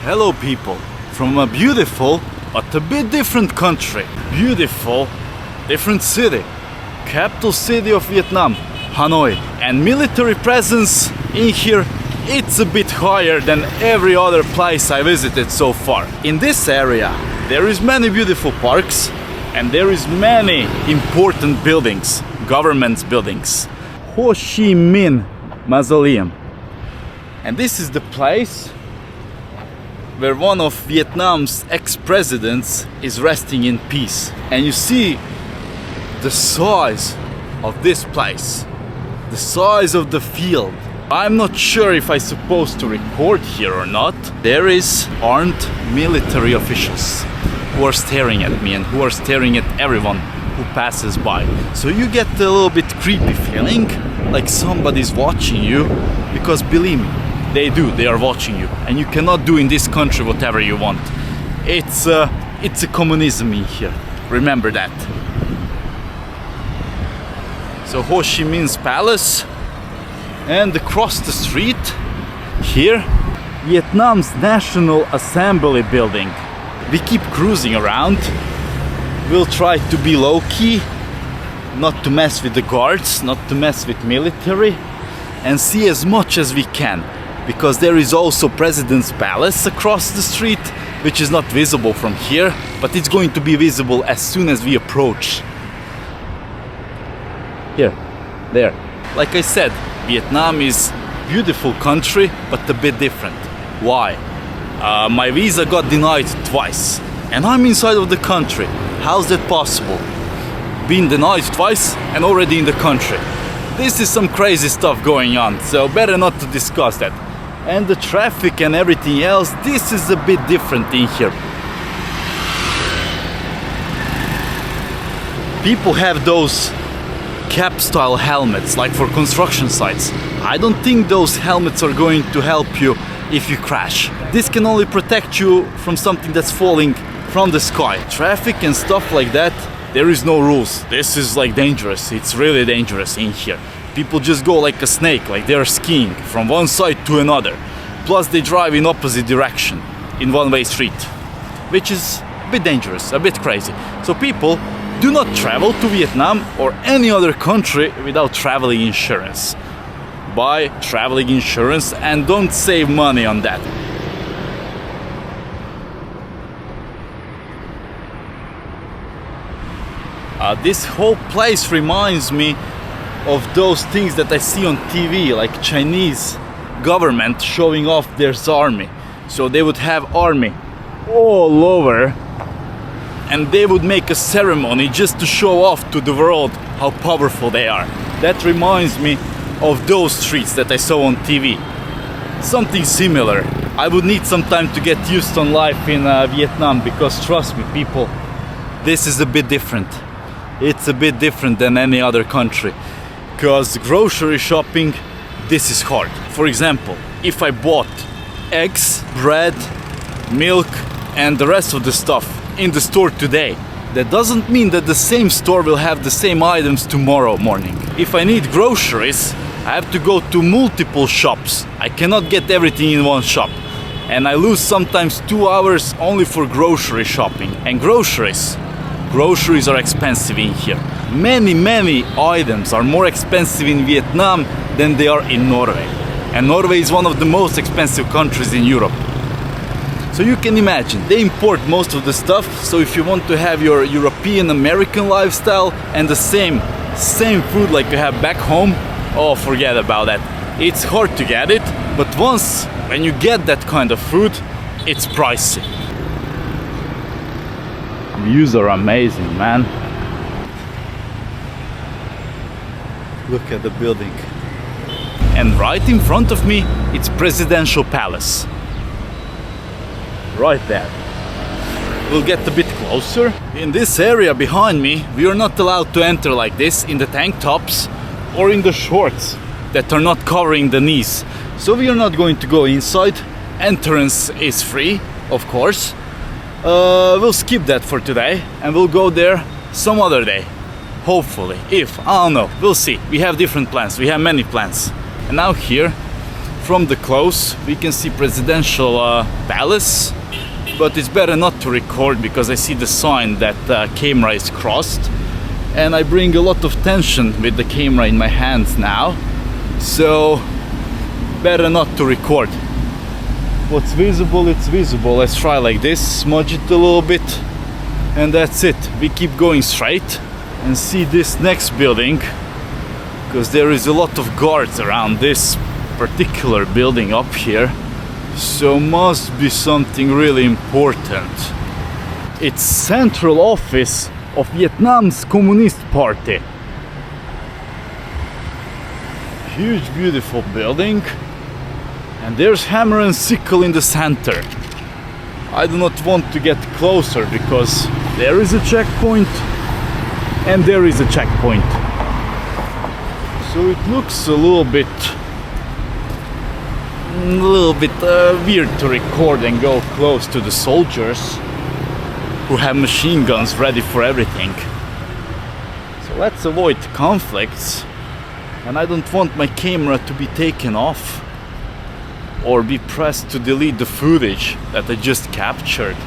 Hello people, from a beautiful but a bit different country. Beautiful, different city. Capital city of Vietnam, Hanoi. And military presence in here, it's a bit higher than every other place I visited so far. In this area, there is many beautiful parks and there is many important buildings, government buildings. Ho Chi Minh Mausoleum. And this is the place where one of Vietnam's ex-presidents is resting in peace. And you see the size of this place, the size of the field. I'm not sure if I'm supposed to record here or not. There is armed military officials who are staring at me and who are staring at everyone who passes by. So you get a little bit creepy feeling, like somebody's watching you, because believe me, they are watching you, and you cannot do in this country whatever you want. It's a communism in here, remember that. So Ho Chi Minh's palace, and across the street here, Vietnam's National Assembly building. We keep cruising around. We'll try to be low-key, not to mess with the guards, not to mess with military, and see as much as we can. Because there is also President's Palace across the street, which is not visible from here, but it's going to be visible as soon as we approach. Here, there. Like I said, Vietnam is a beautiful country, but a bit different. Why? My visa got denied twice, and I'm inside of the country. How's that possible? Being denied twice and already in the country. This is some crazy stuff going on, so better not to discuss that. And the traffic and everything else, this is a bit different in here. People have those cap-style helmets, like for construction sites. I don't think those helmets are going to help you if you crash. This can only protect you from something that's falling from the sky. Traffic and stuff like that, there is no rules. This is like dangerous. It's really dangerous in here. People just go like a snake, like they're skiing from one side to another. Plus they drive in opposite direction, in one-way street, which is a bit dangerous, a bit crazy. So people do not travel to Vietnam or any other country without traveling insurance. Buy traveling insurance and don't save money on that. This whole place reminds me of those things that I see on TV, like Chinese government showing off their army. So they would have army all over and they would make a ceremony just to show off to the world how powerful they are. That reminds me of those streets that I saw on TV. Something similar. I would need some time to get used on life in Vietnam, because trust me people, this is a bit different. It's a bit different than any other country. Because grocery shopping, this is hard. For example, if I bought eggs, bread, milk and the rest of the stuff in the store today, that doesn't mean that the same store will have the same items tomorrow morning. If I need groceries, I have to go to multiple shops. I cannot get everything in one shop. And I lose sometimes 2 hours only for grocery shopping. And groceries are expensive in here. Many items are more expensive in Vietnam than they are in Norway. And Norway is one of the most expensive countries in Europe. So you can imagine, they import most of the stuff, so if you want to have your European American lifestyle and the same food like you have back home, oh, forget about that. It's hard to get it, but once when you get that kind of food, it's pricey. Views are amazing, man. Look at the building. And right in front of me, it's Presidential Palace. Right there. We'll get a bit closer. In this area behind me, we are not allowed to enter like this in the tank tops or in the shorts that are not covering the knees. So we are not going to go inside. Entrance is free, of course. We'll skip that for today and we'll go there some other day. Hopefully, I don't know, we'll see. We have different plans, we have many plans. And now here, from the close we can see presidential palace, but it's better not to record because I see the sign that camera is crossed, and I bring a lot of tension with the camera in my hands now, so better not to record. What's visible, it's visible. Let's try like this, smudge it a little bit, and that's it. We keep going straight and see this next building, because there is a lot of guards around this particular building up here, so must be something really important. It's central office of Vietnam's Communist Party. Huge beautiful building, and there's hammer and sickle in the center. I do not want to get closer because there is a checkpoint and there is a checkpoint. So it looks a little bit weird to record and go close to the soldiers who have machine guns ready for everything. So let's avoid conflicts, and I don't want my camera to be taken off or be pressed to delete the footage that I just captured.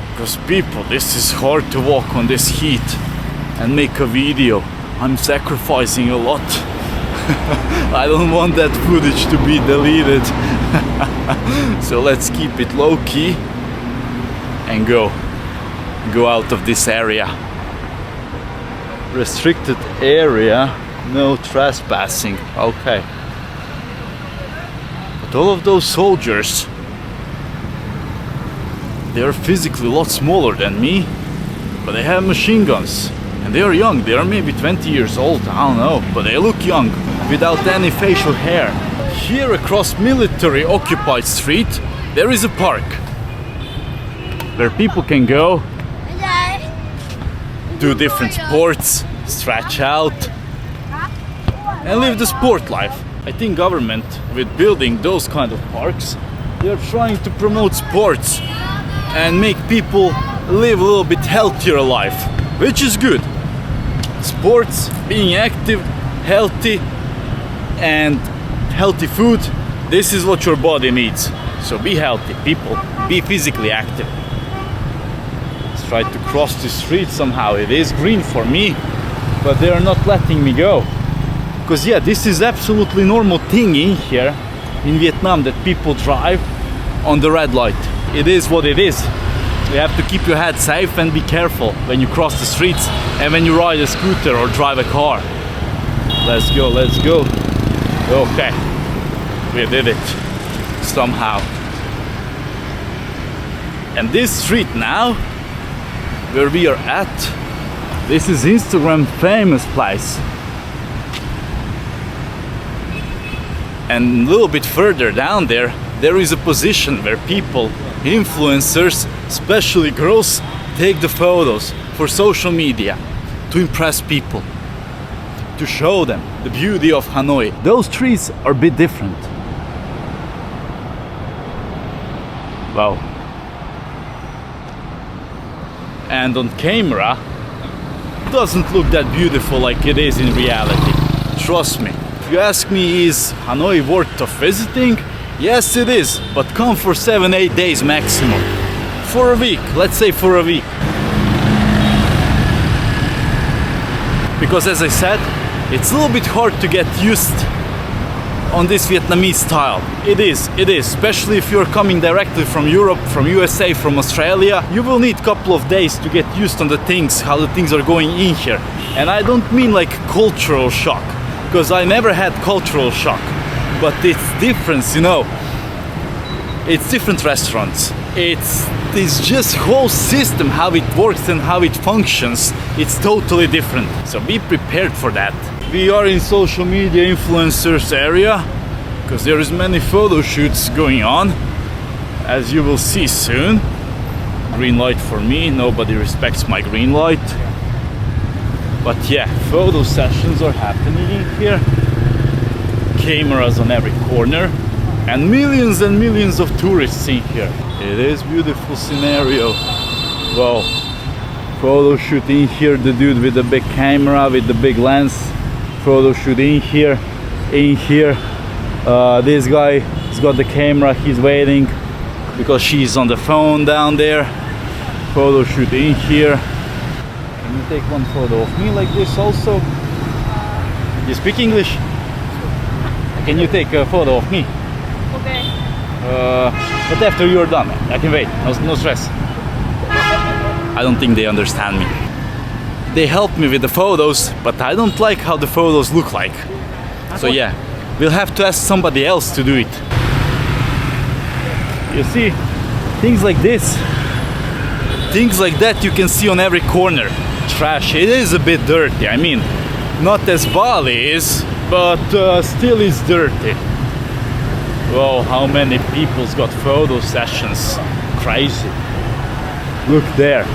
Because people, this is hard to walk on this heat and make a video. I'm sacrificing a lot. I don't want that footage to be deleted. So let's keep it low key and go out of this area. Restricted area, no trespassing. Okay. But all of those soldiers, they are physically a lot smaller than me, but they have machine guns. And they are young, they are maybe 20 years old, I don't know, but they look young, without any facial hair. Here across military occupied street, there is a park where people can go, do different sports, stretch out, and live the sport life. I think government, with building those kind of parks, they are trying to promote sports and make people live a little bit healthier life, which is good. Sports, being active, healthy, and healthy food, this is what your body needs. So be healthy, people, be physically active. Let's try to cross the street somehow. It is green for me, but they are not letting me go. Because yeah, this is absolutely normal thing in here in Vietnam, that people drive on the red light. It is what it is. You have to keep your head safe and be careful when you cross the streets and when you ride a scooter or drive a car. Let's go, let's go. Okay, we did it somehow. And this street now, where we are at, this is Instagram famous place. And a little bit further down there, there is a position where people, influencers, especially girls, take the photos for social media to impress people, to show them the beauty of Hanoi. Those trees are a bit different. Wow. And on camera, it doesn't look that beautiful like it is in reality. Trust me. If you ask me, is Hanoi worth of visiting? Yes, it is, but come for 7-8 days maximum. For a week, let's say for a week. Because as I said, it's a little bit hard to get used on this Vietnamese style. It is, especially if you're coming directly from Europe, from USA, from Australia. You will need a couple of days to get used on the things, how the things are going in here. And I don't mean like cultural shock, because I never had cultural shock. But it's different, you know. It's different restaurants. It's just whole system, how it works and how it functions. It's totally different. So be prepared for that. We are in social media influencers area, because there is many photo shoots going on, as you will see soon. Green light for me, nobody respects my green light. But yeah, photo sessions are happening in here. Cameras on every corner, and millions of tourists in here. It is beautiful scenario. Wow. Photo shoot in here, the dude with the big camera, with the big lens. Photo shoot in here, This guy has got the camera, he's waiting because she's on the phone down there. Photo shoot in here. Can you take one photo of me like this also? You speak English? Can you take a photo of me? Okay. But after you're done, I can wait. No stress. I don't think they understand me. They help me with the photos, but I don't like how the photos look like. So yeah, we'll have to ask somebody else to do it. You see, things like this, things like that you can see on every corner. Trash, it is a bit dirty. I mean, not as Bali is, but still is dirty. Whoa, how many people's got photo sessions? Crazy. Look there.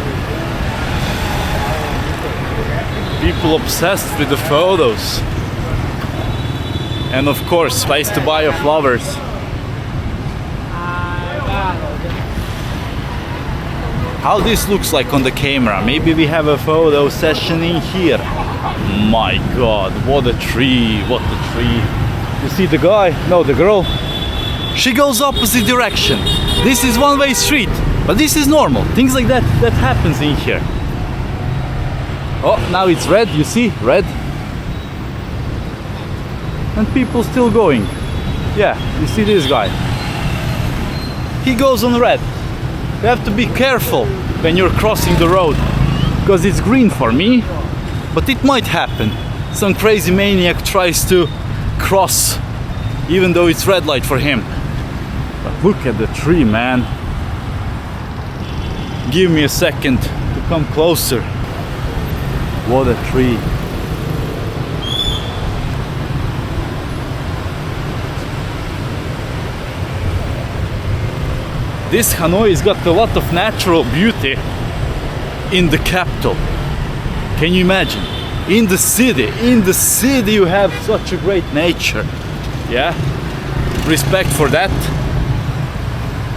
People obsessed with the photos. And of course, space to buy your flowers. How this looks like on the camera. Maybe we have a photo session in here. My god, what a tree, what a tree. You see the guy? No, the girl. She goes opposite direction. This is one-way street, but this is normal. Things like that happens in here. Oh, now it's red, you see? Red. And people still going. Yeah, you see this guy. He goes on red. You have to be careful when you're crossing the road, because it's green for me, but it might happen. Some crazy maniac tries to cross even though it's red light for him. But look at the tree, man. Give me a second to come closer. What a tree. This Hanoi has got a lot of natural beauty in the capital. Can you imagine? In the city you have such a great nature. Yeah? Respect for that.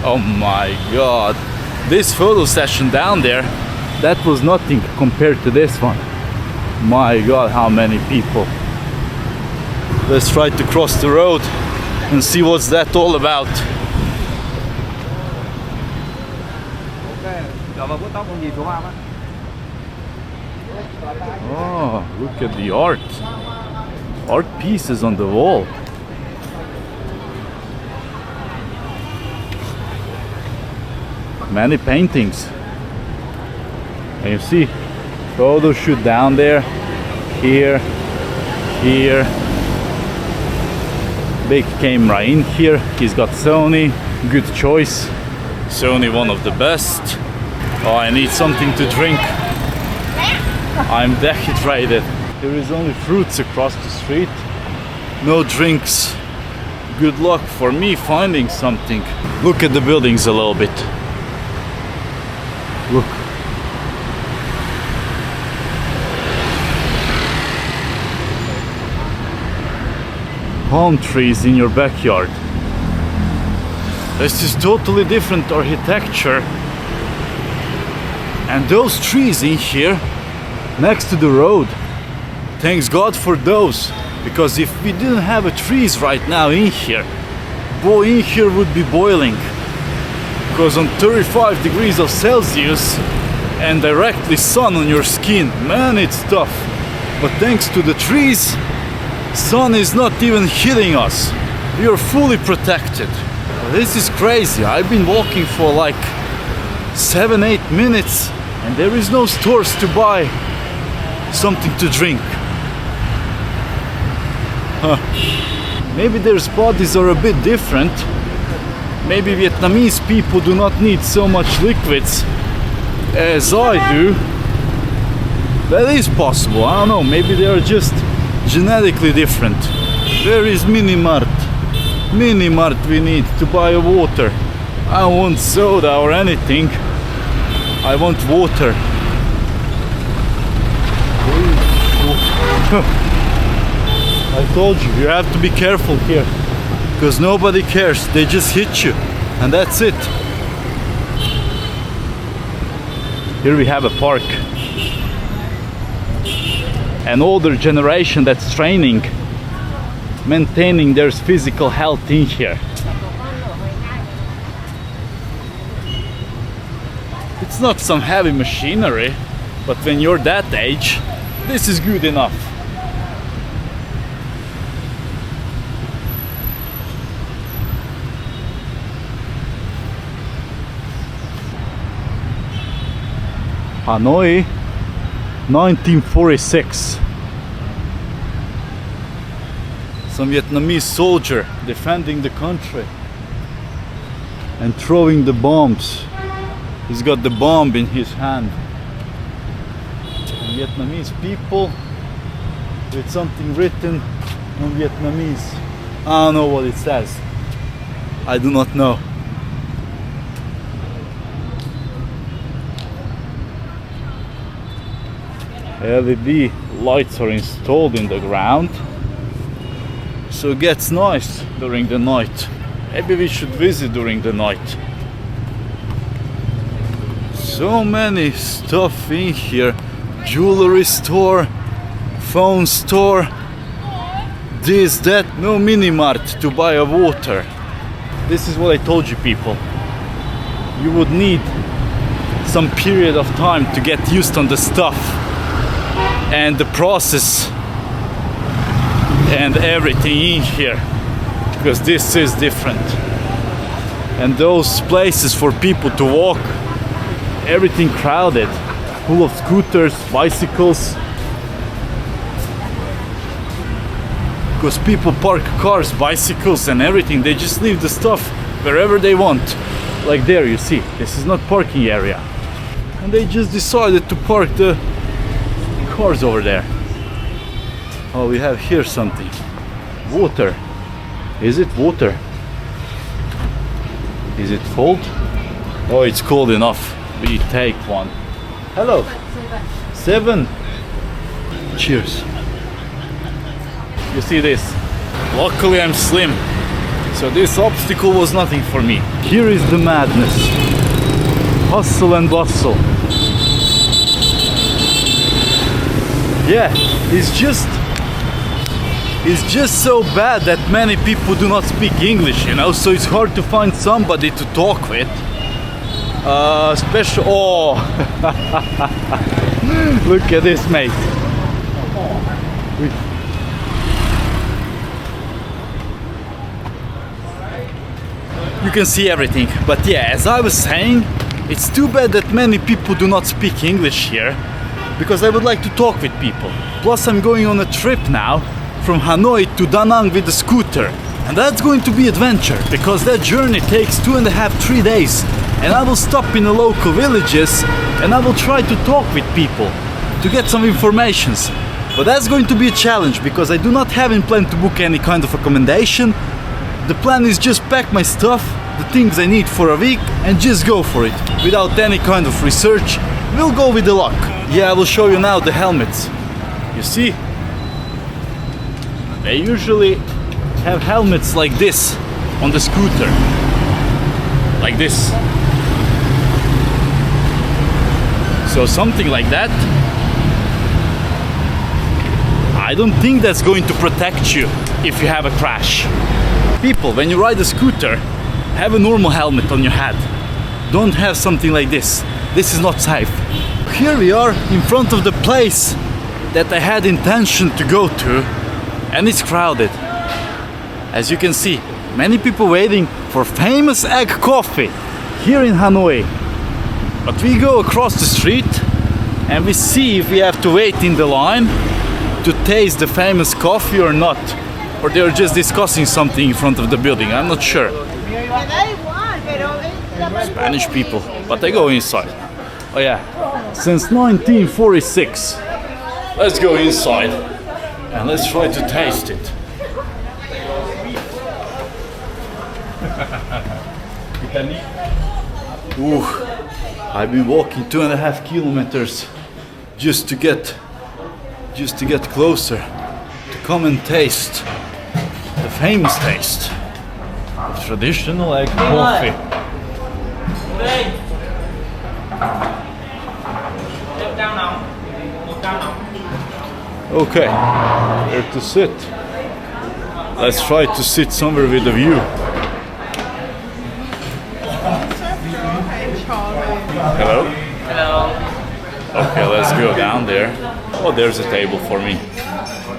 Oh my god. This photo session down there, that was nothing compared to this one. My god, how many people. Let's try to cross the road and see what's that all about. Oh, look at the art. Art pieces on the wall. Many paintings. And you see, photo shoot down there, here, here. Big camera in here. He's got Sony, good choice. Sony, one of the best. Oh, I need something to drink. I'm dehydrated. There is only fruits across the street. No drinks. Good luck for me finding something. Look at the buildings a little bit. Look. Palm trees in your backyard. This is totally different architecture. And those trees in here, next to the road, thanks God for those. Because if we didn't have trees right now in here would be boiling. Because on 35 degrees of Celsius and directly sun on your skin, man, it's tough. But thanks to the trees, sun is not even hitting us. We are fully protected. This is crazy. I've been walking for like 7-8 minutes and there is no stores to buy something to drink. Maybe their bodies are a bit different. Maybe Vietnamese people do not need so much liquids as I do. That is possible. I don't know. Maybe they are just genetically different. Where is Minimart? Minimart we need to buy water. I don't want soda or anything. I want water. I told you, you have to be careful here. Because nobody cares. They just hit you. And that's it. Here we have a park. An older generation that's training maintaining their physical health in here. It's not some heavy machinery, but when you're that age, this is good enough. Hanoi, 1946. Some Vietnamese soldier defending the country and throwing the bombs. He's got the bomb in his hand. And Vietnamese people with something written on Vietnamese. I don't know what it says. I do not know. LED lights are installed in the ground, so it gets nice during the night. Maybe we should visit during the night. So many stuff in here. Jewelry store, phone store, this, that. No mini mart to buy a water. This is what I told you, people. You would need some period of time to get used on the stuff and the process and everything in here, because this is different. And those places for people to walk, everything crowded, full of scooters, bicycles, because people park cars, bicycles and everything. They just leave the stuff wherever they want. Like there, you see, this is not parking area, and they just decided to park the cars over there. Oh, we have here something. Water. Is it water? Is it cold? Oh, it's cold enough. We take one. Hello. 7. Cheers. You see this? Luckily I'm slim, so this obstacle was nothing for me. Here is the madness. Hustle and bustle. Yeah, it's just so bad that many people do not speak English, you know, so it's hard to find somebody to talk with. Special. Oh, look at this, mate. You can see everything, but yeah, as I was saying, it's too bad that many people do not speak English here, because I would like to talk with people. Plus I'm going on a trip now from Hanoi to Da Nang with the scooter, and that's going to be adventure, because that journey takes 2.5-3 days, and I will stop in the local villages and I will try to talk with people to get some informations. But that's going to be a challenge, because I do not have in plan to book any kind of accommodation. The plan is just pack my stuff, the things I need for a week, and just go for it without any kind of research. We'll go with the luck. Yeah, I will show you now the helmets. You see? They usually have helmets like this on the scooter. Like this. So something like that. I don't think that's going to protect you if you have a crash. People, when you ride a scooter, have a normal helmet on your head. Don't have something like this. This is not safe. Here we are in front of the place that I had intention to go to, and it's crowded. As you can see, many people waiting for famous egg coffee here in Hanoi. But we go across the street and we see if we have to wait in the line to taste the famous coffee or not. Or they're just discussing something in front of the building, I'm not sure. Spanish people, but they go inside. Oh yeah, since 1946. Let's go inside and let's try to taste it. Ooh, I've been walking 2.5 kilometers just to get closer to come and taste the famous taste of traditional egg coffee. Okay, where to sit? Let's try to sit somewhere with a view. Hello? Hello. Okay, let's go down there. Oh, there's a table for me.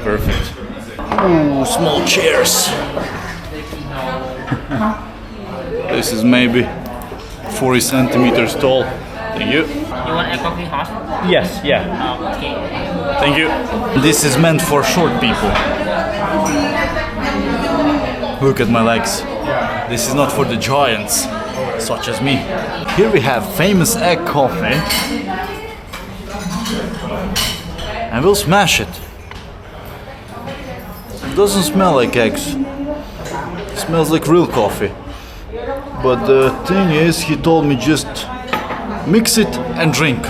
Perfect. Ooh, small chairs. This is maybe 40 centimeters tall. Thank you. You want a coffee hot? Yes, yeah. Okay. Thank you. This is meant for short people. Look at my legs. This is not for the giants, such as me. Here we have famous egg coffee. And we'll smash it. It doesn't smell like eggs. It smells like real coffee. But the thing is, he told me just mix it and drink.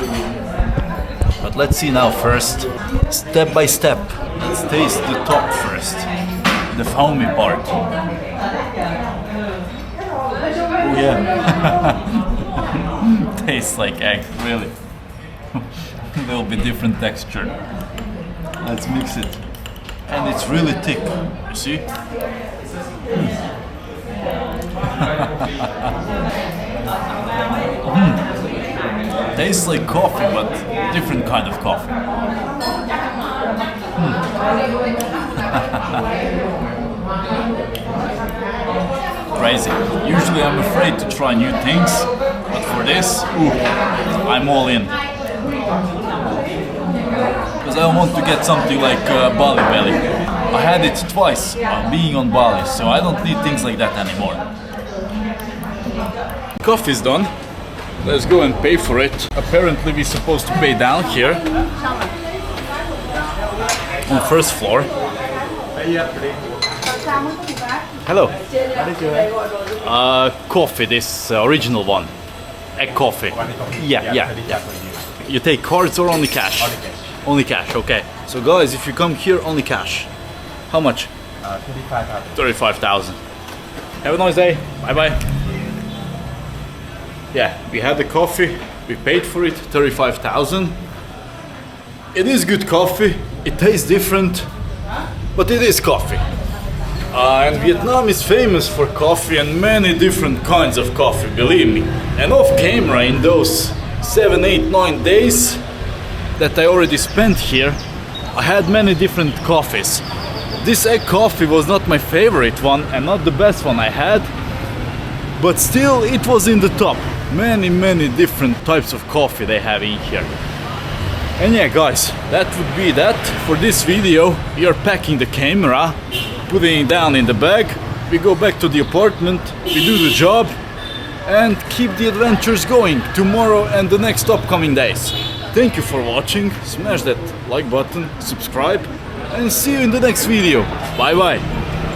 But let's see now first, step by step. Let's taste the top first, the foamy part. Oh yeah. Tastes like egg, really. A little bit different texture. Let's mix it. And it's really thick, you see? Tastes like coffee, but different kind of coffee. Crazy. Usually I'm afraid to try new things, but for this, I'm all in. Because I want to get something like Bali belly. I had it twice while being on Bali, so I don't need things like that anymore. Coffee's done. Let's go and pay for it. Apparently we're supposed to pay down here on the first floor. Hello. Coffee, this original one. Egg coffee. Yeah. You take cards or only cash? Only cash, okay. So guys, if you come here, only cash. How much? 35,000. 35,000. Have a nice day. Bye-bye. Yeah, we had the coffee. We paid for it, 35,000. It is good coffee. It tastes different, but it is coffee. And Vietnam is famous for coffee and many different kinds of coffee, believe me. And off camera, in those 7, 8, 9 days that I already spent here, I had many different coffees. This egg coffee was not my favorite one and not the best one I had, but still it was in the top. Many different types of coffee they have in here. And yeah guys, that would be that for this video. We are packing the camera, putting it down in the bag, we go back to the apartment, we do the job and keep the adventures going tomorrow and the next upcoming days. Thank you for watching, smash that like button, subscribe and see you in the next video. Bye bye.